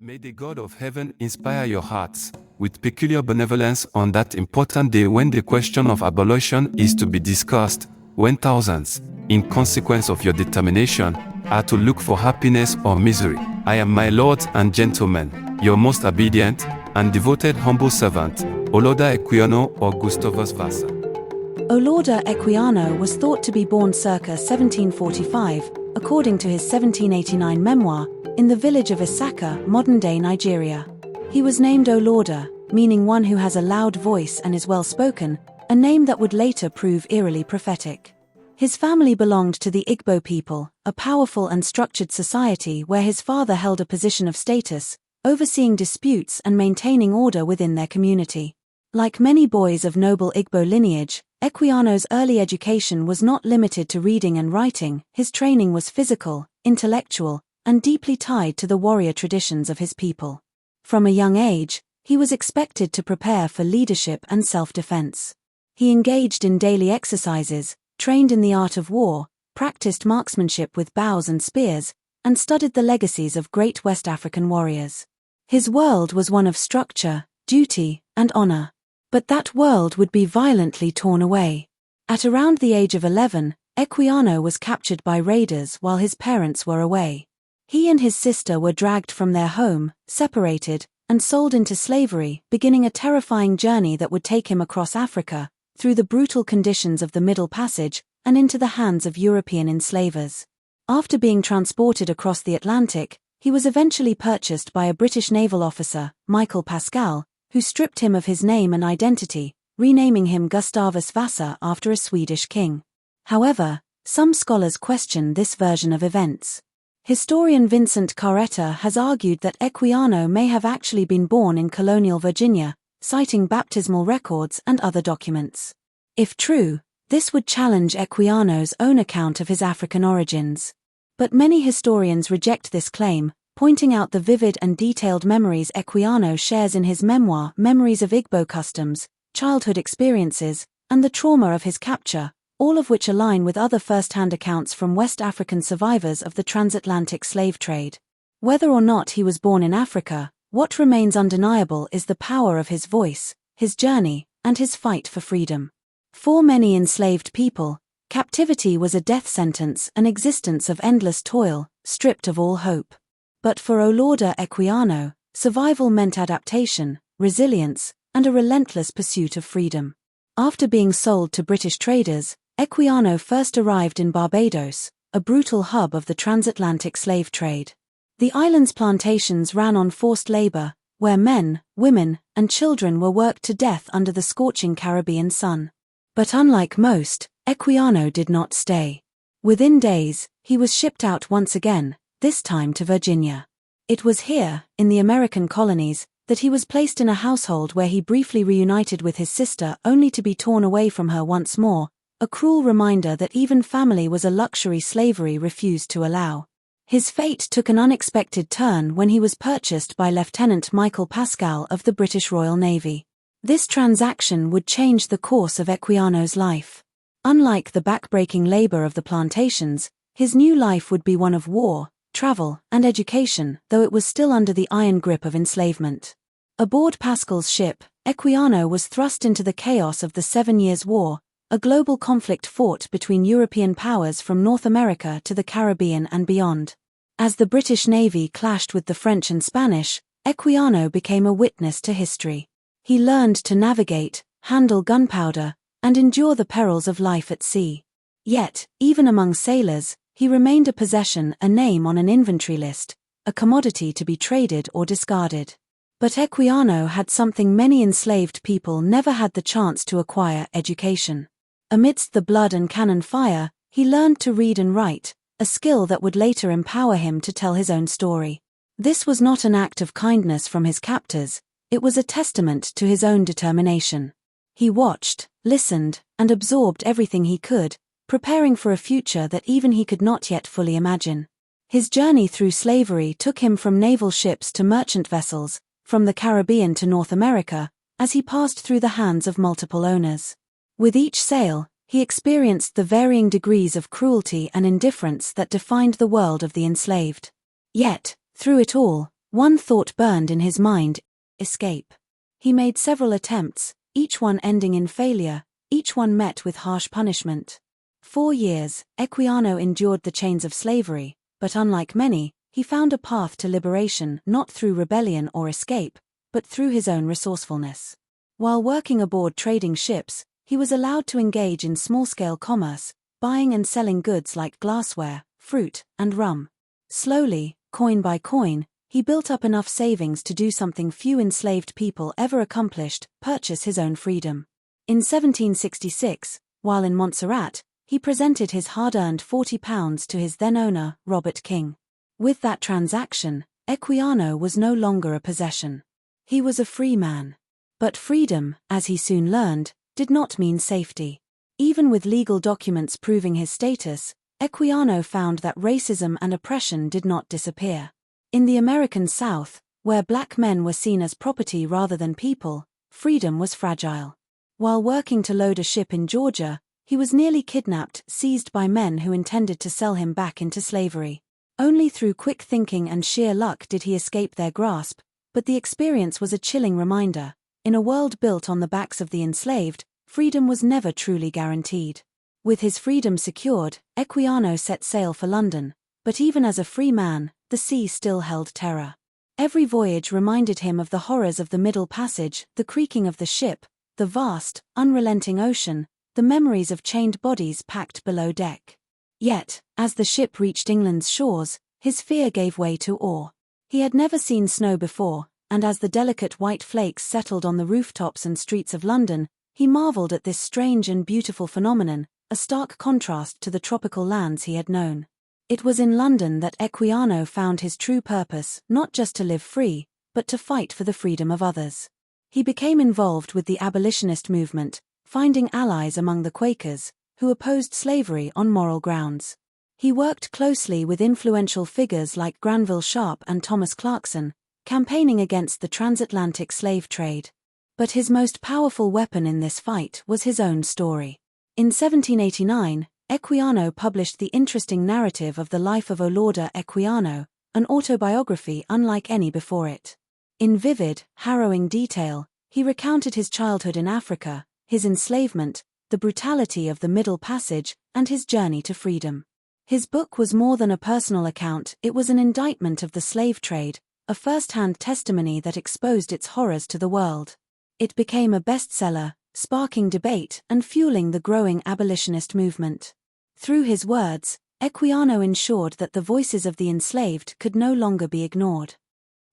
May the God of heaven inspire your hearts with peculiar benevolence on that important day when the question of abolition is to be discussed, when thousands, in consequence of your determination, are to look for happiness or misery. I am, my lords and gentlemen, your most obedient and devoted humble servant, Olaudah Equiano or Gustavus Vassa. Olaudah Equiano was thought to be born circa 1745, according to his 1789 memoir, in the village of Isaka, modern-day Nigeria. He was named Olaudah, meaning one who has a loud voice and is well-spoken, a name that would later prove eerily prophetic. His family belonged to the Igbo people, a powerful and structured society where his father held a position of status, overseeing disputes and maintaining order within their community. Like many boys of noble Igbo lineage, Equiano's early education was not limited to reading and writing. His training was physical, intellectual, and deeply tied to the warrior traditions of his people. From a young age, he was expected to prepare for leadership and self-defense. He engaged in daily exercises, trained in the art of war, practiced marksmanship with bows and spears, and studied the legacies of great West African warriors. His world was one of structure, duty, and honor. But that world would be violently torn away. At around the age of 11, Equiano was captured by raiders while his parents were away. He and his sister were dragged from their home, separated, and sold into slavery, beginning a terrifying journey that would take him across Africa, through the brutal conditions of the Middle Passage, and into the hands of European enslavers. After being transported across the Atlantic, he was eventually purchased by a British naval officer, Michael Pascal, who stripped him of his name and identity, renaming him Gustavus Vassa after a Swedish king. However, some scholars question this version of events. Historian Vincent Carretta has argued that Equiano may have actually been born in colonial Virginia, citing baptismal records and other documents. If true, this would challenge Equiano's own account of his African origins. But many historians reject this claim, pointing out the vivid and detailed memories Equiano shares in his memoir, Memories of Igbo Customs, Childhood Experiences, and the Trauma of His Capture, all of which align with other first-hand accounts from West African survivors of the transatlantic slave trade. Whether or not he was born in Africa, what remains undeniable is the power of his voice, his journey, and his fight for freedom. For many enslaved people, captivity was a death sentence, an existence of endless toil, stripped of all hope. But for Olaudah Equiano, survival meant adaptation, resilience, and a relentless pursuit of freedom. After being sold to British traders, Equiano first arrived in Barbados, a brutal hub of the transatlantic slave trade. The island's plantations ran on forced labor, where men, women, and children were worked to death under the scorching Caribbean sun. But unlike most, Equiano did not stay. Within days, he was shipped out once again, this time to Virginia. It was here, in the American colonies, that he was placed in a household where he briefly reunited with his sister only to be torn away from her once more, a cruel reminder that even family was a luxury slavery refused to allow. His fate took an unexpected turn when he was purchased by Lieutenant Michael Pascal of the British Royal Navy. This transaction would change the course of Equiano's life. Unlike the backbreaking labor of the plantations, his new life would be one of war, travel, and education, though it was still under the iron grip of enslavement. Aboard Pascal's ship, Equiano was thrust into the chaos of the 7 Years' War, a global conflict fought between European powers from North America to the Caribbean and beyond. As the British Navy clashed with the French and Spanish, Equiano became a witness to history. He learned to navigate, handle gunpowder, and endure the perils of life at sea. Yet, even among sailors, he remained a possession, a name on an inventory list, a commodity to be traded or discarded. But Equiano had something many enslaved people never had the chance to acquire: education. Amidst the blood and cannon fire, he learned to read and write, a skill that would later empower him to tell his own story. This was not an act of kindness from his captors, it was a testament to his own determination. He watched, listened, and absorbed everything he could, preparing for a future that even he could not yet fully imagine. His journey through slavery took him from naval ships to merchant vessels, from the Caribbean to North America, as he passed through the hands of multiple owners. With each sail, he experienced the varying degrees of cruelty and indifference that defined the world of the enslaved. Yet, through it all, One thought burned in his mind: escape. He made several attempts, each one ending in failure, each one met with harsh punishment. 4 years, Equiano endured the chains of slavery, but unlike many, he found a path to liberation not through rebellion or escape, but through his own resourcefulness. While working aboard trading ships, he was allowed to engage in small-scale commerce, buying and selling goods like glassware, fruit, and rum. Slowly, coin by coin, he built up enough savings to do something few enslaved people ever accomplished: purchase his own freedom. In 1766, while in Montserrat, he presented his hard-earned £40 to his then-owner, Robert King. With that transaction, Equiano was no longer a possession. He was a free man. But freedom, as he soon learned, did not mean safety. Even with legal documents proving his status, Equiano found that racism and oppression did not disappear. In the American South, where black men were seen as property rather than people, freedom was fragile. While working to load a ship in Georgia, he was nearly kidnapped, seized by men who intended to sell him back into slavery. Only through quick thinking and sheer luck did he escape their grasp, but the experience was a chilling reminder: in a world built on the backs of the enslaved, freedom was never truly guaranteed. With his freedom secured, Equiano set sail for London, but even as a free man, the sea still held terror. Every voyage reminded him of the horrors of the Middle Passage, the creaking of the ship, the vast, unrelenting ocean, the memories of chained bodies packed below deck. Yet, as the ship reached England's shores, his fear gave way to awe. He had never seen snow before, and as the delicate white flakes settled on the rooftops and streets of London, he marveled at this strange and beautiful phenomenon, a stark contrast to the tropical lands he had known. It was in London that Equiano found his true purpose: not just to live free, but to fight for the freedom of others. He became involved with the Abolitionist movement, finding allies among the Quakers, who opposed slavery on moral grounds. He worked closely with influential figures like Granville and Thomas Clarkson, campaigning against the transatlantic slave trade. But his most powerful weapon in this fight was his own story. In 1789, Equiano published the interesting narrative of the Life of Olaudah Equiano, an autobiography unlike any before it. In vivid, harrowing detail, he recounted his childhood in Africa, his enslavement, the brutality of the Middle Passage, and his journey to freedom. His book was more than a personal account; it was an indictment of the slave trade, a first-hand testimony that exposed its horrors to the world. It became a bestseller, sparking debate and fueling the growing abolitionist movement. Through his words, Equiano ensured that the voices of the enslaved could no longer be ignored.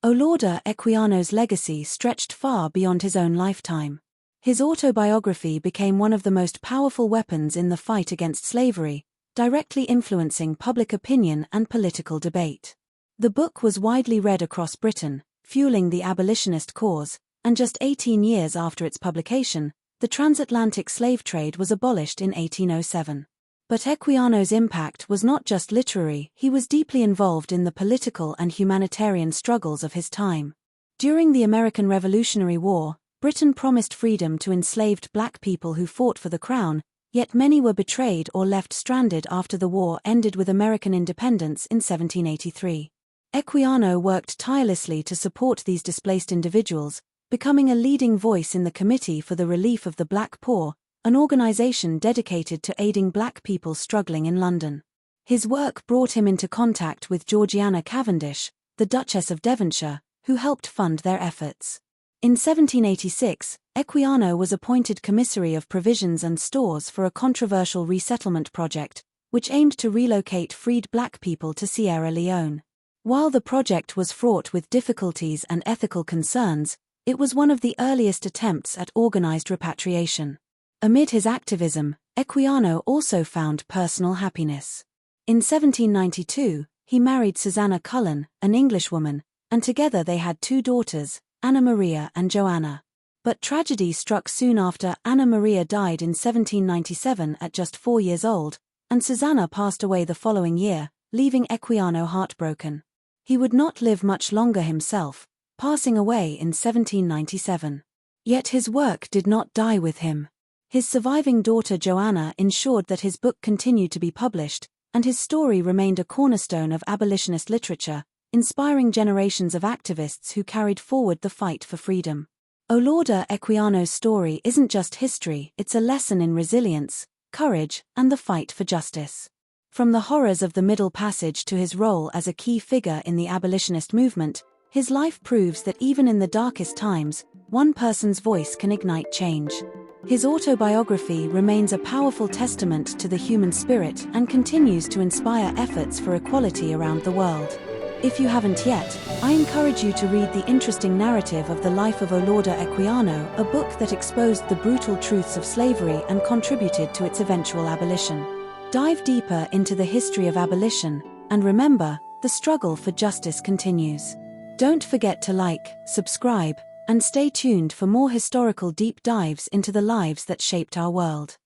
Olaudah Equiano's legacy stretched far beyond his own lifetime. His autobiography became one of the most powerful weapons in the fight against slavery, directly influencing public opinion and political debate. The book was widely read across Britain, fueling the abolitionist cause, and just 18 years after its publication, the transatlantic slave trade was abolished in 1807. But Equiano's impact was not just literary; he was deeply involved in the political and humanitarian struggles of his time. During the American Revolutionary War, Britain promised freedom to enslaved black people who fought for the crown, yet many were betrayed or left stranded after the war ended with American independence in 1783. Equiano worked tirelessly to support these displaced individuals, becoming a leading voice in the Committee for the Relief of the Black Poor, an organization dedicated to aiding black people struggling in London. His work brought him into contact with Georgiana Cavendish, the Duchess of Devonshire, who helped fund their efforts. In 1786, Equiano was appointed Commissary of Provisions and Stores for a controversial resettlement project, which aimed to relocate freed black people to Sierra Leone. While the project was fraught with difficulties and ethical concerns, it was one of the earliest attempts at organized repatriation. Amid his activism, Equiano also found personal happiness. In 1792, he married Susanna Cullen, an Englishwoman, and together they had 2 daughters, Anna Maria and Joanna. But tragedy struck soon after. Anna Maria died in 1797 at just 4 years old, and Susanna passed away the following year, leaving Equiano heartbroken. He would not live much longer himself, passing away in 1797. Yet his work did not die with him. His surviving daughter Joanna ensured that his book continued to be published, and his story remained a cornerstone of abolitionist literature, inspiring generations of activists who carried forward the fight for freedom. Olaudah Equiano's story isn't just history, it's a lesson in resilience, courage, and the fight for justice. From the horrors of the Middle Passage to his role as a key figure in the abolitionist movement, his life proves that even in the darkest times, one person's voice can ignite change. His autobiography remains a powerful testament to the human spirit and continues to inspire efforts for equality around the world. If you haven't yet, I encourage you to read the interesting narrative of the Life of Olaudah Equiano, a book that exposed the brutal truths of slavery and contributed to its eventual abolition. Dive deeper into the history of abolition, and remember, the struggle for justice continues. Don't forget to like, subscribe, and stay tuned for more historical deep dives into the lives that shaped our world.